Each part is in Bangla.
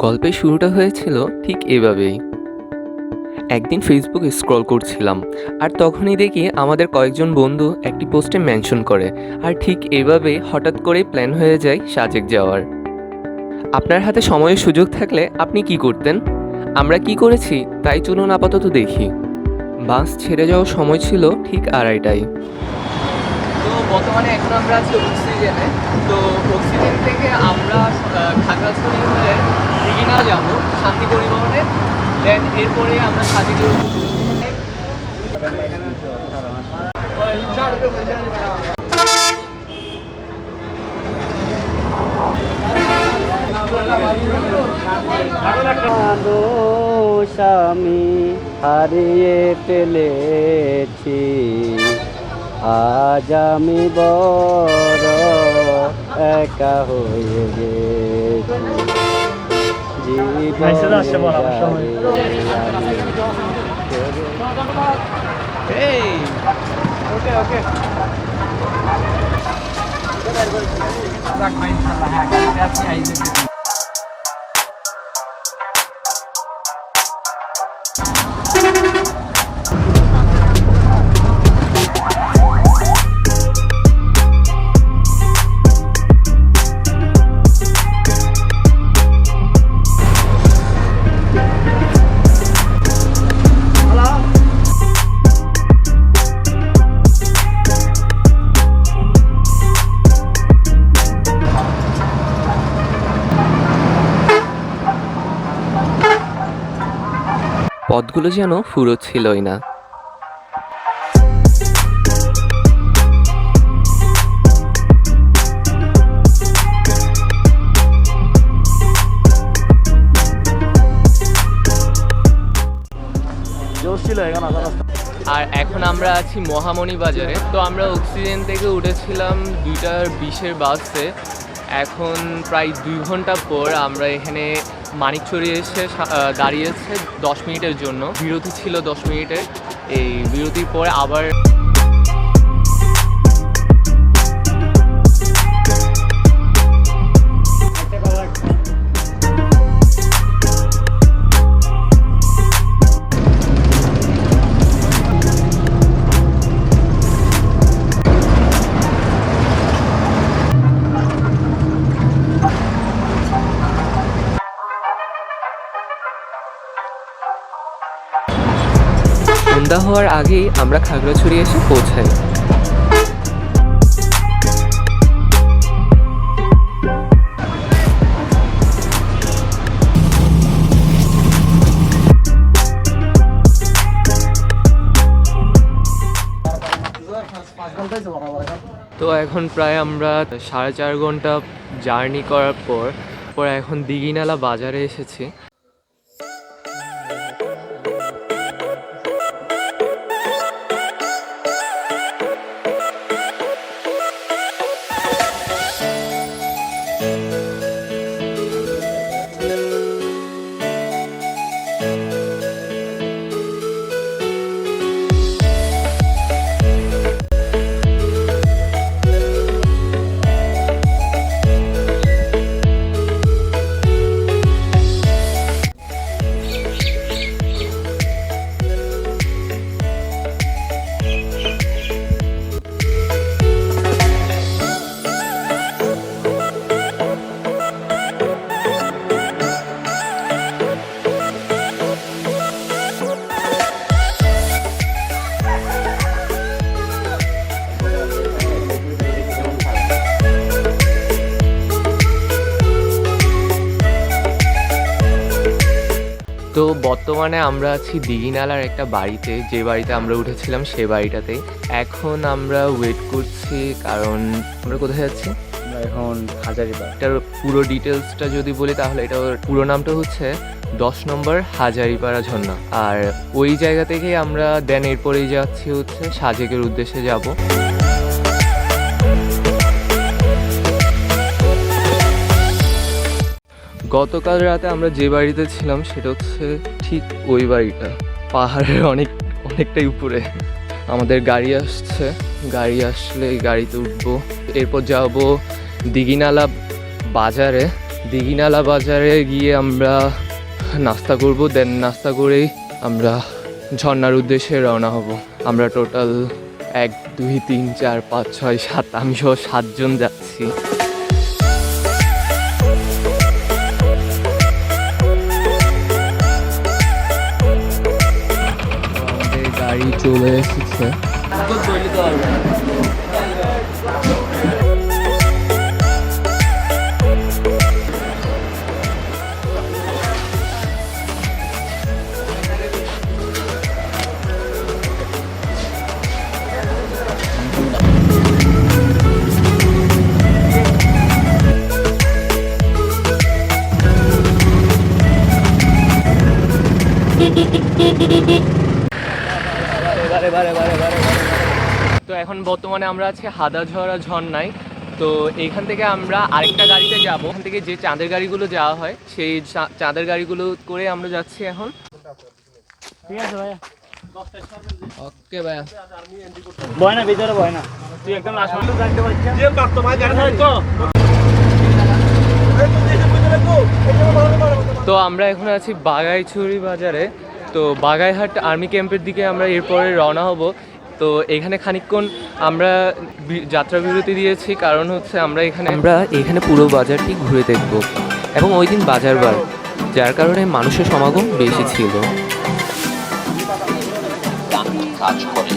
গল্পের শুরুটা হয়েছিল ঠিক এভাবেই। একদিন ফেসবুকে স্ক্রল করছিলাম, আর তখনই দেখি আমাদের কয়েকজন বন্ধু একটি পোস্টে মেনশন করে, আর ঠিক এভাবেই হঠাৎ করেই প্ল্যান হয়ে যায় সাজেক যাওয়ার। আপনার হাতে সময়ের সুযোগ থাকলে আপনি কি করতেন? আমরা কি করেছি তাই চলুন আপাতত দেখি। বাস ছেড়ে যাওয়ার সময় ছিল ঠিক 2:30টায়। তো বর্তমানে এখন আমরা আছি অক্সিজেনে। তো অক্সিজেন থেকে আমরা খাগড়াছড়ি হয়ে দীঘিনা যাবো শান্তি পরিবহনে। দেন এরপরে আমরা সাজিকে মানুষ আমি হারিয়ে ফেলেছি, আজ আমি বড় একা হয়ে গেছি। পথগুলো যেন ফুরোচ্ছিলই না। আর এখন আমরা আছি মহামণি বাজারে। তো আমরা অক্সিজেন থেকে উঠেছিলাম 2:20-এর বাসে। এখন প্রায় 2 ঘন্টা পর আমরা এখানে মানিকচুরি এসে দাঁড়িয়েছে 10 মিনিটের জন্য। বিরতি ছিল 10 মিনিটের। এই বিরতির পরে আবার সন্ধ্যা হওয়ার আগেই আমরা খাগড়াছড়ি এসে পৌঁছাই। তো এখন প্রায় আমরা 4.5 ঘন্টা জার্নি করার পর এখন দীঘিনালা বাজারে এসেছি। তো বর্তমানে আমরা আছি দীঘিনালার একটা বাড়িতে, যে বাড়িতে আমরা উঠেছিলাম সে বাড়িটাতেই। এখন আমরা ওয়েট করছি, কারণ আমরা কোথায় যাচ্ছি? আমরা এখন হাজারীবাগ। এটার পুরো ডিটেলসটা যদি বলি তাহলে এটার পুরো নামটা হচ্ছে 10 নম্বর হাজারিপাড়া ঝর্ণা। আর ওই জায়গা থেকেই আমরা দেন এরপরেই যাচ্ছি হচ্ছে সাজেকের উদ্দেশ্যে যাব। গতকাল রাতে আমরা যে বাড়িতে ছিলাম সেটা হচ্ছে ঠিক ওই বাড়িটা, পাহাড়ের অনেকটাই উপরে। আমাদের গাড়ি আসছে, গাড়ি আসলে এই গাড়িতে উঠবো, এরপর যাব দীঘিনালা বাজারে। দিঘিনালা বাজারে গিয়ে আমরা নাস্তা করব, দেন নাস্তা করেই আমরা ঝর্ণার উদ্দেশ্যে রওনা হব। আমরা টোটাল 1 2 3 4 5 6 7 আমি সহ 7 জন যাচ্ছি। আমাদের গাড়ি চলে এসেছে। তো এখন বর্তমানে আমরা আছি হাদাঝরা ঝর্ণায়। তো এইখান থেকে আমরা আরেকটা গাড়িতে যাব, এখান থেকে যে চাঁদের গাড়িগুলো যাওয়া হয় সেই চাঁদের গাড়িগুলো করে আমরা যাচ্ছি এখন। ঠিক আছে ভাইয়া, ওকে ভাইয়া। ভয় না, ভিতরে ভয় না, তুই একদম লাস্ট পর্যন্ত জানতে পারছিস যে বাস্তব ভাই গাড়ি তো। তো আমরা এখন আছি বাগাইছড়ি বাজারে। তো বাগাইহাট আর্মি ক্যাম্পের দিকে আমরা এরপরে রওনা হব। তো এখানে খানিকক্ষণ আমরা যাত্রা বিরতি দিয়েছি, কারণ হচ্ছে আমরা এখানে পুরো বাজারটি ঘুরে দেখব এবং ওই দিন বাজার বার, যার কারণে মানুষের সমাগম বেশি ছিল। কাজ করে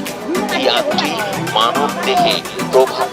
ধ্যানটি মানব দেহে প্রভাব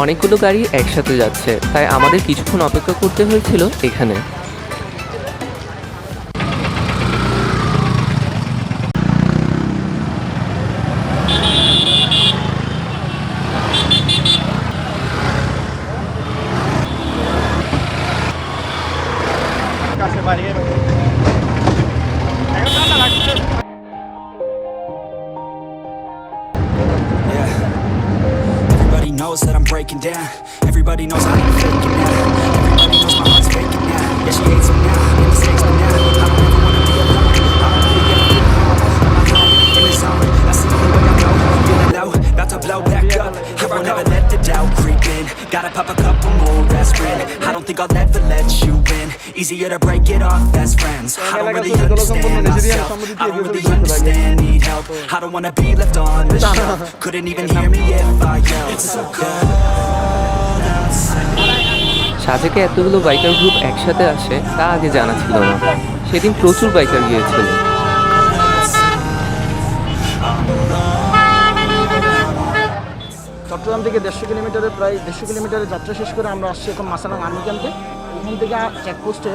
অনেকগুলো গাড়ি একসাথে যাচ্ছে, তাই আমাদের কিছুক্ষণ অপেক্ষা করতে হয়েছিল এখানে। Everybody knows that I'm breaking down. Everybody knows I ain't faking now. Everybody knows my heart's faking now. Yeah, she hates me now, made mistakes, but now I don't ever wanna be alone. I don't really ever feel home. On my own, in the zone. That's the only way I know. Feeling low, about to blow back up. I won't ever let the doubt creep in. Gotta pop a couple more aspirin. I don't think I'll ever let you in. Easier to break it off best friends. I don't really understand myself. I don't really understand, need help. I don't wanna be left on the shelf. Couldn't even hear me if I yelled. It's so cold outside. সাজেকে এতগুলো বাইকার গ্রুপ একসাথে আসে তা আগে জানা ছিল না। সেদিন প্রচুর বাইকার গিয়েছিল। চট্টগ্রাম থেকে 150 কিলোমিটারের প্রায় 150 কিলোমিটারের যাত্রা শেষ করে আমরা আসছি এখন মাসালাং আর্মি ক্যাম্পে। এখান থেকে চেকপোস্টে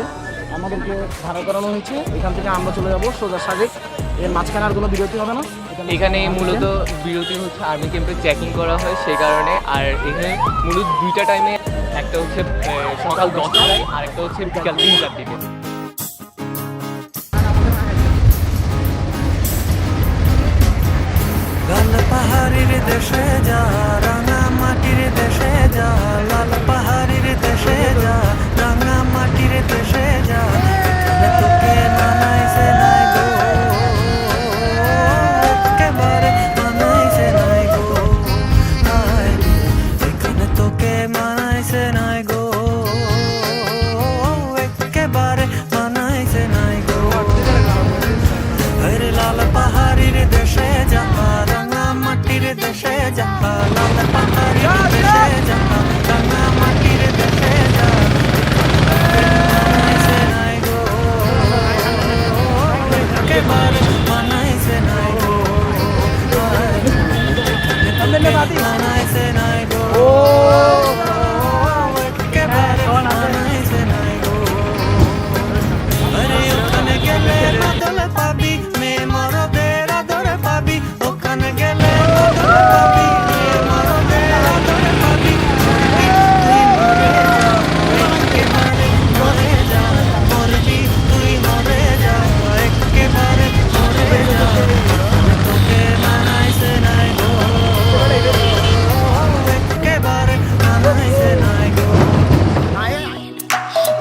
আমাদেরকে ভাড়া করানো হয়েছে। এখান থেকে আমরা চলে যাবো সোজা সাজেক। এর মাঝখানে আর কোনো বিরতি হবে না। এখানে মূলত বিরতি হচ্ছে আর্মি ক্যাম্পে চেকিং করা হয় সেই কারণে। আর এখানে মূলত দুইটা টাইমে, একটা হচ্ছে সকাল 10টায় আর একটা হচ্ছে বিকাল 3টার দিকে। লাল পাহাড়ির দেশে যা, রাঙা মাটির দেশে যা, লাল পাহাড়ির দেশে যা, রাঙা মাটির দেশে যা, এখানে তোকে মানাইছে নাই গো, একেবারে মানাইছে নাই গো, এখানে তোকে মানাইছে নাই গো, একেবারে মানাইছে নাই গো। লাল পাহাড়ির দেশে যা, রাঙা মাটির দেশে যা, লাল পাহাড়ির দেশে যা, রাঙা মাটির দেশে যা, মানাইছে নাই গো, একেবারে মানাইছে নাই গো।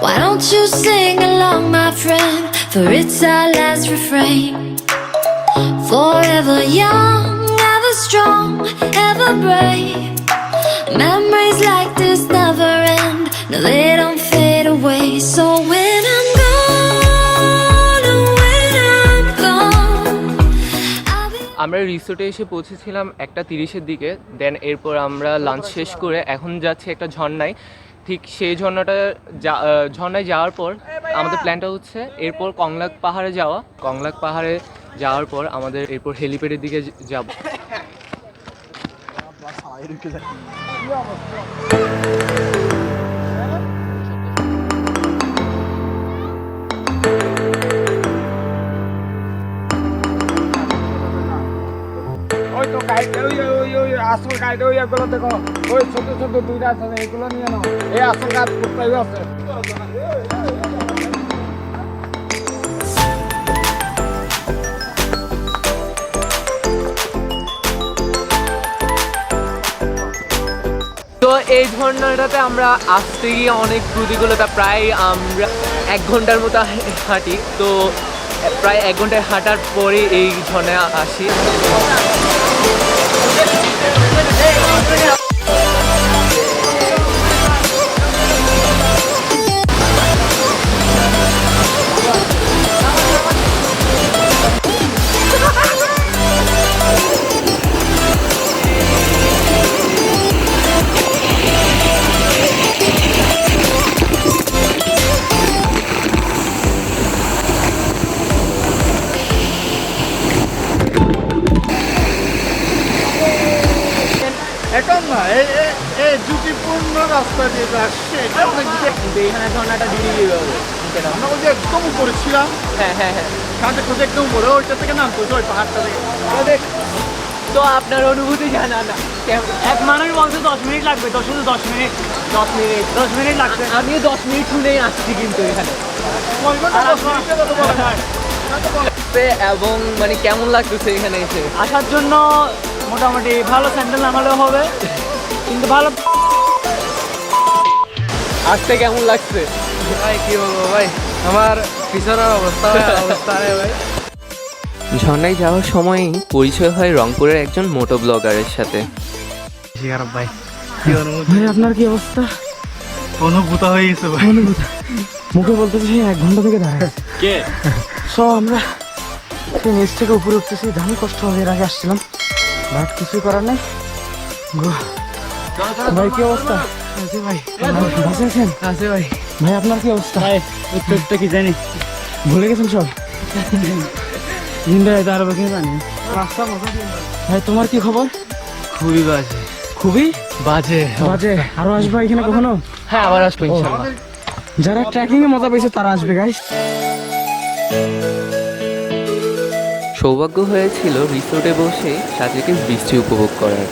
Why don't you sing along, my friend? For it's our last refrain. Forever young, ever strong, ever brave. Memories like this never end. No, they don't fade away. So when I'm gone, oh, when I'm gone, I'll be আমরা রিসোর্টে এসে পৌঁছেছিলাম 1:30-এর দিকে। দেন এরপর আমরা লাঞ্চ শেষ করে এখন যাচ্ছি একটা ঝর্ণায়। ঠিক সেই ঝর্ণায় যাওয়ার পর আমাদের প্ল্যানটা হচ্ছে এরপর কংলাক পাহাড়ে যাওয়া। কংলাক পাহাড়ে যাওয়ার পর আমাদের এরপর হেলিপ্যাডের দিকে যাব। ওই তো গাইড ওই আসল গাইড ওই এগুলো দেখো, ওই ছোট ছোট দুইটা আছে এগুলো নিয়ে নাও। এই আসল গাছ কোথায় আছে? তো এই ঝর্ণাটাতে আমরা আসতে গিয়ে অনেক প্রতিকূলতা, প্রায় আমরা 1 ঘন্টার মতো হাঁটি। তো প্রায় 1 ঘন্টায় হাঁটার পরে এই ঝর্ণায় আসি। এখন না এই ঝুঁকিপূর্ণ রাস্তা দিয়ে আসছে, এটা অনেক কিন্তু এখানে ঝর্ণাটা ডিগ্রি হবে। আমরা ওই যে একদম উপরে ছিলাম, হ্যাঁ হ্যাঁ হ্যাঁ। সাথে খুঁজে একদম উপরে ওইটা থেকে নামতো ওই পাহাড়টা থেকে। তো আপনার অনুভূতি জানা না এক মানুষ বলছে 10 মিনিট লাগবে, তো শুধু 10 মিনিট 10 মিনিট লাগবে। আমিও 10 মিনিট শুনেই আসছি কিন্তু এখানে। এবং মানে কেমন লাগতেছে এখানে এসে? আসার জন্য মোটামুটি ভালো স্যান্ডেল নামালেও হবে, কিন্তু ভালো আসতে কেমন লাগছে? ভাই কি বলবো ভাই, আমার পিছনের অবস্থা ভাই। ঝর্ণায় যাওয়ার সময়ই পরিচয় হয় রংপুরের একজন মোটো ব্লগারের সাথে। খারাপ ভাই, কি অনুভূতি? ভাই আপনার কি অবস্থা? অনুভূত হয়ে গেছে ভাই। মুখে বলতেছি 1 ঘন্টা থেকে দাঁড়ায়। কে আমরা নিচ থেকে উপরে উঠতেছি, ধানি কষ্ট হবে। এর আগে আসছিলাম, বাট কিছুই করার নেই। ভাই কি অবস্থা? আছে ভাই, ভালো আছেন? আছে ভাই। ভাই আপনার কি অবস্থা? ভাই উত্তরটা কি জানি, ভুলে গেছেন সব? জিন্দায় দাঁড়াবো কি জানি। ভাই তোমার কি খবর? খুবই বাজে, খুবই বাজে বাজে। আরো আসবে এখানে কখনো? হ্যাঁ, আবার আসবো ইনশাআল্লাহ। যারা ট্রেকিং এ মজা পেয়েছে তারা আসবে গাইস। সৌভাগ্য হয়েছিল রিসোর্টে বসে সাজেকের বৃষ্টি উপভোগ করার।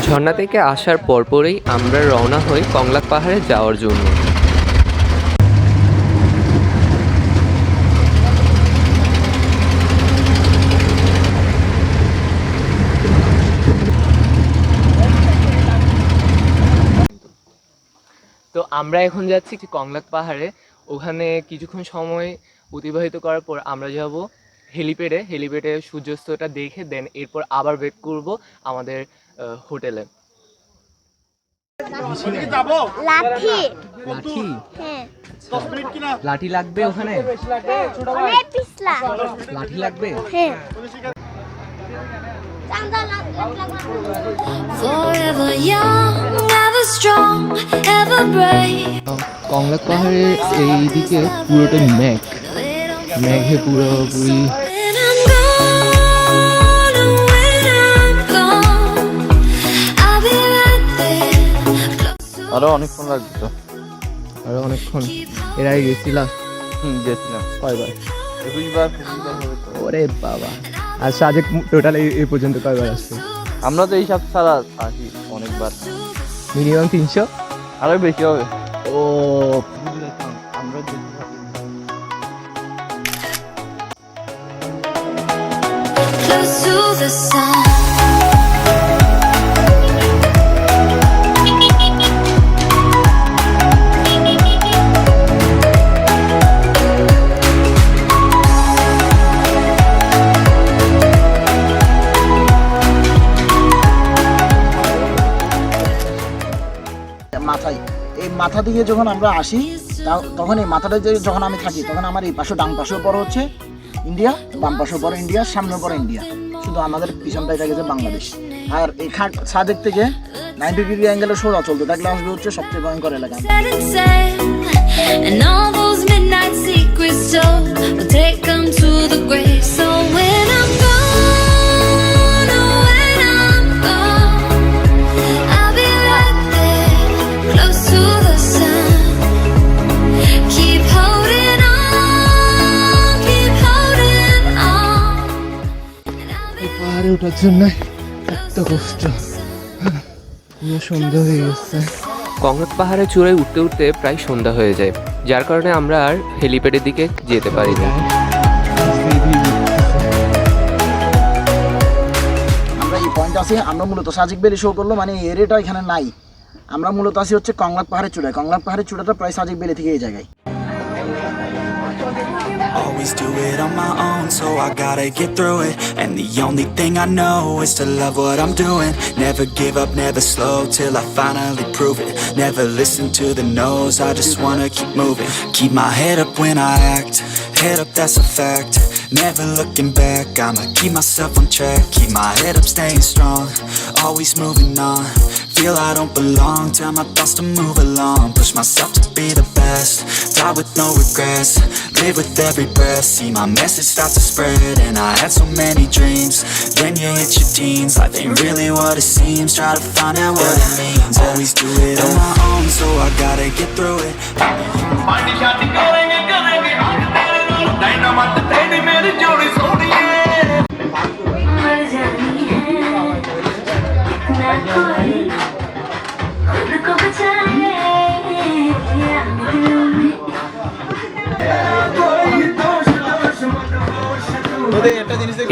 ঝর্ণা থেকে আসার পরপরই আমরা রওনা হই কংলাক পাহাড়ে যাওয়ার জন্য। তো আমরা এখন যাচ্ছি কংলাক পাহাড়ে। ওখানে কিছুক্ষণ সময় অতিবাহিত করার পর আমরা যাব হেলিপ্যাডে সূর্যাস্তটা দেখে দেন এরপর আবার ব্যাক করব আমাদের হোটেলে। লাঠি লাঠি? হ্যাঁ লাঠি লাগবে ওখানে? অনেক পিছলা লাঠি লাগবে? হ্যাঁ forever young, ever strong, ever brave. Konglak পাহাড়ের এইদিকে পুরোটা মেঘে পুরোপুরি। When I'm gone, oh, when I'm gone, I'll be right there, close to আরো অনেকক্ষণ লাগবে তো। আরো অনেকক্ষণ। এর আগে গেছিলাম? গেছিলাম কয়বার? 21 বার হবে তো। ওরে বাবা। আর সাজেক টোটাল এই পর্যন্ত কয়বার আসছে? আমরা তো এইসব ছাড়া থাকি অনেকবার, মিনিমাম 300? আরো বেশি হবে। ও আমরা close to the sun. মাথা দিয়ে যখন আমরা আসি তখন এই মাথাটা যখন আমি থাকি তখন আমার এই পাশে ডান পাশেও পরে হচ্ছে ইন্ডিয়া, বাম পাশেও পরে ইন্ডিয়া, সামনেও পরে ইন্ডিয়া, শুধু আমাদের পিছনটাই থাকে যে বাংলাদেশ। আর এই সাজেক থেকে 90 ডিগ্রি অ্যাঙ্গেলে সোজা চলতে থাকলে আসবে হচ্ছে সবচেয়ে ভয়ঙ্কর এলাকা। And all those midnight secrets told will take them to the grave. So when I'm gone, oh when I'm gone, I'll be right there, close to the sun. Keep holding on, keep holding on. And I'll be পাহাড়ে ওঠার জন্য এত কষ্ট, পুরো সন্ধ্যা হয়ে গেছে। কংলাক পাহাড়ের চূড়ায় উঠতে উঠতে প্রায় সন্ধ্যা হয়ে যায়, যার কারণে আমরা আর হেলিপ্যাডের দিকে যেতে পারিনি। আমরা এই পয়েন্ট আছে, আমরা মূলত সাজেক ভ্যালি শো করলো, মানে এই এরিয়াটা এখানে নাই। আমরা মূলত আছি হচ্ছে কংলাক পাহাড়ের চূড়ায়। কংলাক পাহাড়ের চূড়াটা প্রায় সাজেক ভ্যালি থেকে এই জায়গায়। Always do it on my own, so I gotta get through it. And the only thing I know is to love what I'm doing. Never give up, never slow, till I finally prove it. Never listen to the no's, I just wanna keep moving. Keep my head up when I act, head up, that's a fact. Never looking back, I'ma keep myself on track. Keep my head up, staying strong, always moving on. Feel I don't belong, tell my thoughts to move along. Push myself to be the best, die with no regrets. Live with every breath, see my message start to spread. And I had so many dreams, then you hit your teens. Life ain't really what it seems, try to find out what it means. Always do it on my own, so I gotta get through it.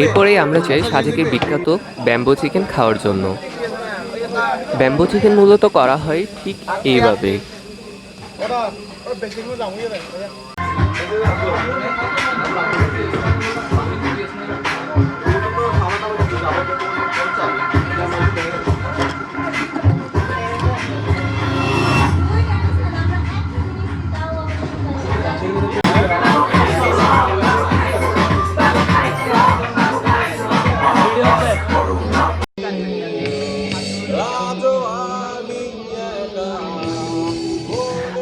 এরপরেই আমরা চাই সাজেকের বিখ্যাত ব্যাম্বো চিকেন খাওয়ার জন্য। ব্যাম্বো চিকেন মূলত করা হয় ঠিক এইভাবে।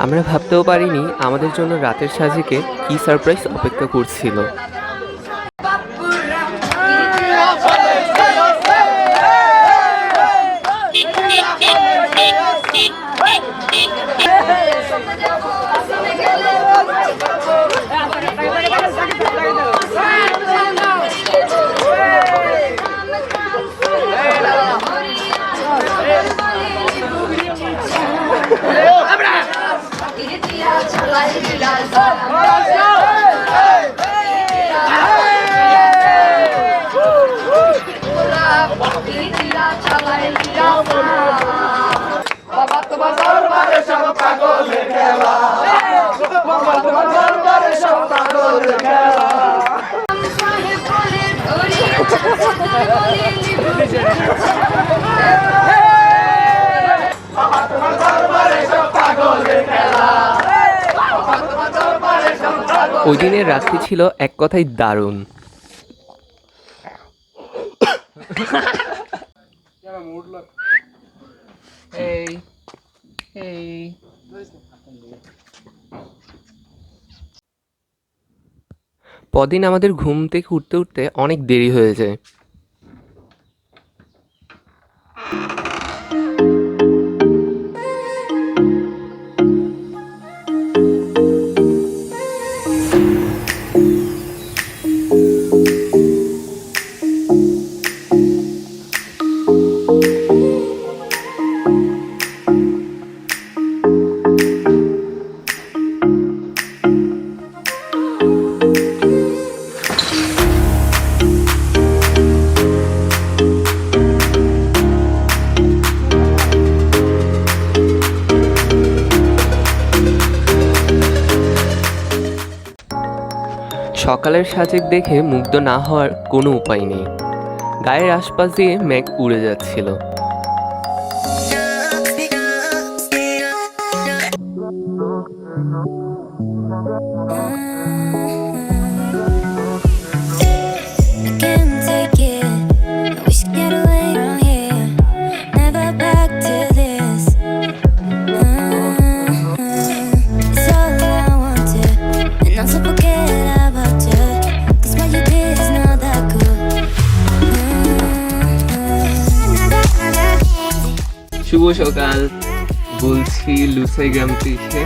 আমরা ভাবতেও পারিনি আমাদের জন্য রাতের সাজেকে কি সারপ্রাইজ অপেক্ষা করছিল। ওই দিনের রাত্রি ছিল এক কথায় দারুণ। পরদিন আমাদের ঘুম থেকে উঠতে উঠতে অনেক দেরি হয়ে যায়। সকালের সাজেক দেখে মুগ্ধ না হওয়ার কোনো উপায় নেই। গায়ের আশপাশ দিয়ে মেঘ উড়ে যাচ্ছিল। শুভ সকাল, বলছি লুসাই গ্রাম থেকে।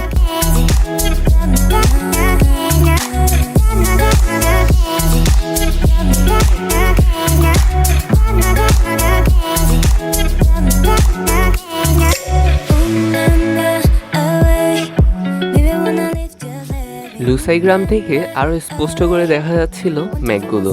লুসাই গ্রাম থেকে আরো স্পষ্ট করে দেখা যাচ্ছিল মেঘগুলো।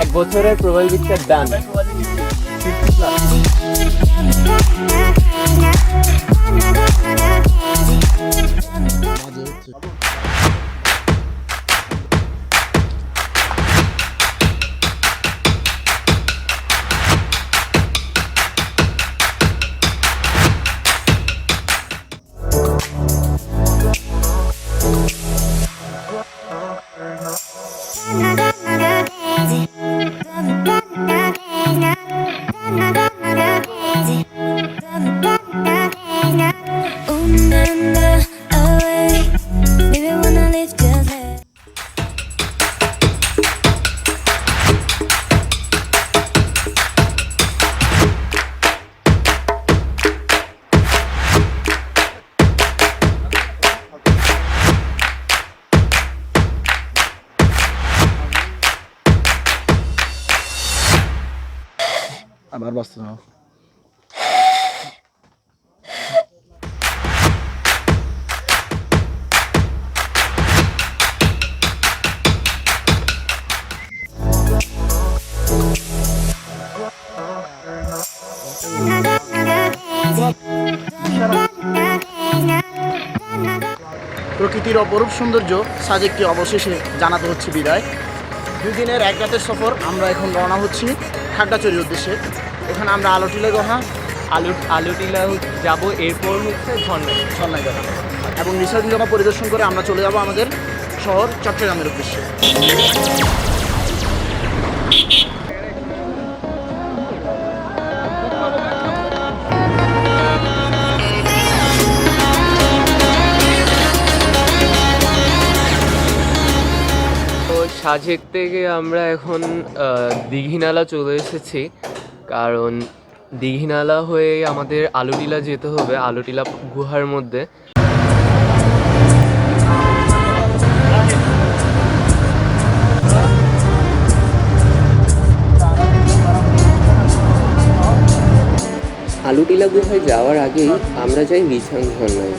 এক বছরের প্রোফাইল পিকচার ডান। আবার বাঁচতে না। প্রকৃতির অপরূপ সৌন্দর্য সাজেককে অবশেষে জানাতে হচ্ছে বিদায়। 2 দিনের 1 রাতের সফর আমরা এখন রওনা হচ্ছি খাগড়াছড়ির উদ্দেশ্যে। এখানে আমরা আলোটিলা গুহা আলুটিলা যাব, এরপর হচ্ছে ঝর্ণায় যাবো এবং রিসার্চ জমা পরিদর্শন করে আমরা চলে যাব আমাদের শহর চট্টগ্রামের উদ্দেশ্যে। সাজেক থেকে আমরা এখন দীঘিনালা চলে এসেছি, কারণ দীঘিনালা হয়ে আমাদের আলুটিলা যেতে হবে, আলুটিলা গুহার মধ্যে। আলুটিলা গুহায় যাওয়ার আগেই আমরা যাই রিচাং ঝর্ণায়।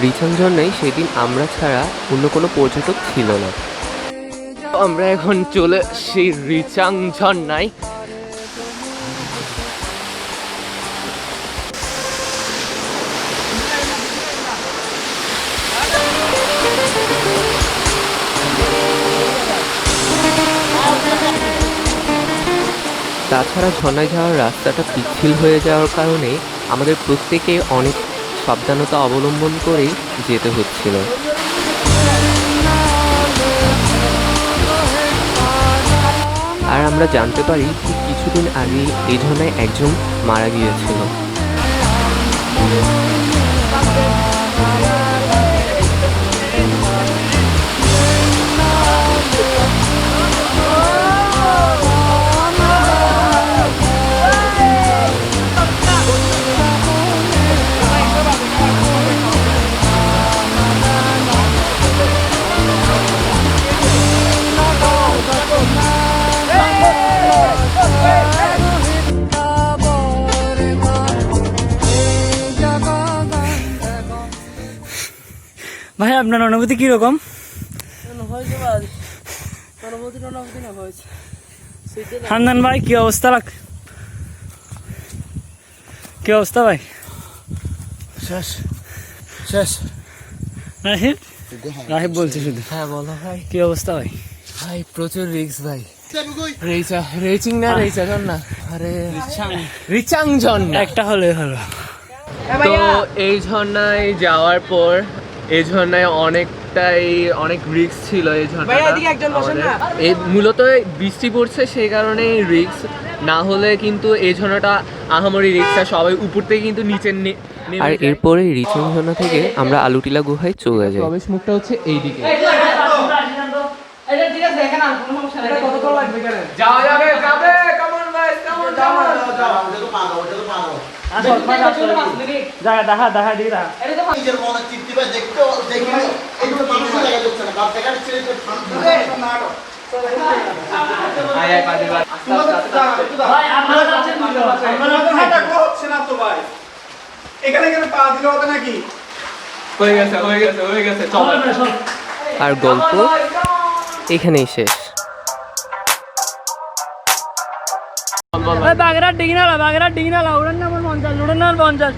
রিচাং ঝর্ণায় সেদিন আমরা ছাড়া অন্য কোনো পর্যটক ছিল না। আমরা এখন চলে সেই রিচাং ঝর্ণায়। তাছাড়া ঝর্ণায় যাওয়ার রাস্তাটা পিচ্ছিল হয়ে যাওয়ার কারণে আমাদের প্রত্যেকে অনেক সাবধানতা অবলম্বন করেই যেতে হচ্ছিল। আর আমরা জানতে পারি ঠিক কিছুদিন আগে এই ঝর্ণায় একজন মারা গিয়েছিল। ভাই আপনার অনুভূতি কিরকম? হান্নান ভাই কি অবস্থা কি অবস্থা ভাই? শেষ শেষ। রাহিব বলছে শুধু। হ্যাঁ বলো ভাই। কি অবস্থা ভাই? ভাই প্রচুর রিস্ক ভাই। রেচিং না আরে রিচাং ঝর্ণা। একটা হলে হলো। তো এই ঝর্ণায় যাওয়ার পর এই ঝর্ণায় অনেক রিস্ক ছিল। এই ঝর্ণাটা এই মূলত বৃষ্টি পড়ছে সেই কারণে রিস্ক, না হলে কিন্তু এই ঝর্ণাটা আহামরি রিস্ক। সবাই উপর থেকে কিন্তু নিচে আর এরপরে রিচিং ঝর্ণা থেকে আমরা আলুটিলা গুহায় চলে যাই। প্রবেশ মুখটা হচ্ছে এইদিকে। যাওয়া যাবে কামন গাইস কামন দেখা দিই না। নিজের মনে তৃপ্তি পায় দেখতে দেখলে এগুলো মানুষের জায়গা যাচ্ছে না বাপ দেখার ছেলে তো আর গল্প এখানেই শেষ। বাগেরহাট ডিগিনালা উড়ান না আমার 50 উড়ান না 50।